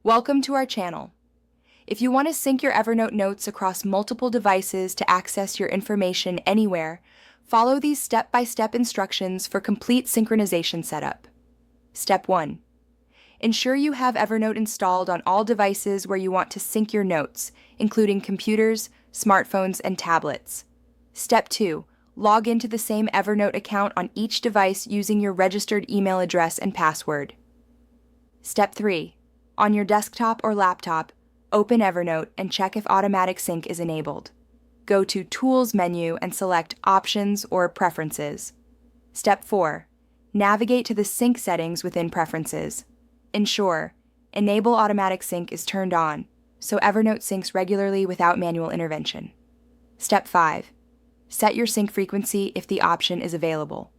Welcome to our channel. If you want to sync your Evernote notes across multiple devices to access your information anywhere, follow these step-by-step instructions for complete synchronization setup. Step 1. Ensure you have Evernote installed on all devices where you want to sync your notes, including computers, smartphones, and tablets. Step 2. Log into the same Evernote account on each device using your registered email address and password. Step 3. On your desktop or laptop, open Evernote and check if automatic sync is enabled. Go to Tools menu and select Options or Preferences. Step 4. Navigate to the sync settings within Preferences. Ensure Enable Automatic Sync is turned on, so Evernote syncs regularly without manual intervention. Step 5. Set your sync frequency if the option is available.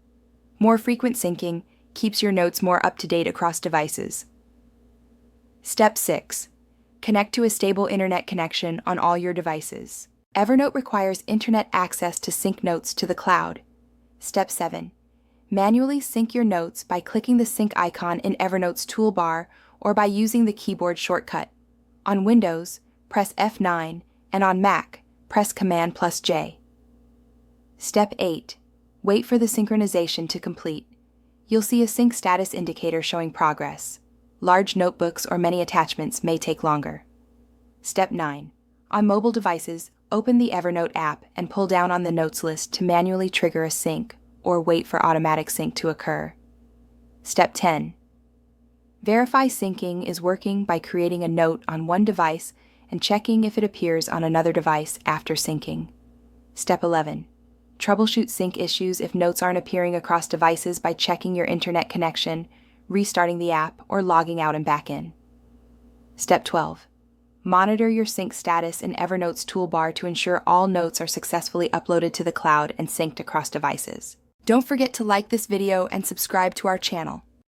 More frequent syncing keeps your notes more up-to-date across devices. Step 6. Connect to a stable internet connection on all your devices. Evernote requires internet access to sync notes to the cloud. Step 7. Manually sync your notes by clicking the sync icon in Evernote's toolbar or by using the keyboard shortcut. On Windows, press F9, and on Mac, press Command+J. Step 8. Wait for the synchronization to complete. You'll see a sync status indicator showing progress. Large notebooks or many attachments may take longer. Step 9. On mobile devices, open the Evernote app and pull down on the Notes list to manually trigger a sync or wait for automatic sync to occur. Step 10. Verify syncing is working by creating a note on one device and checking if it appears on another device after syncing. Step 11. Troubleshoot sync issues if notes aren't appearing across devices by checking your internet connection, restarting the app, or logging out and back in. Step 12. Monitor your sync status in Evernote's toolbar to ensure all notes are successfully uploaded to the cloud and synced across devices. Don't forget to like this video and subscribe to our channel.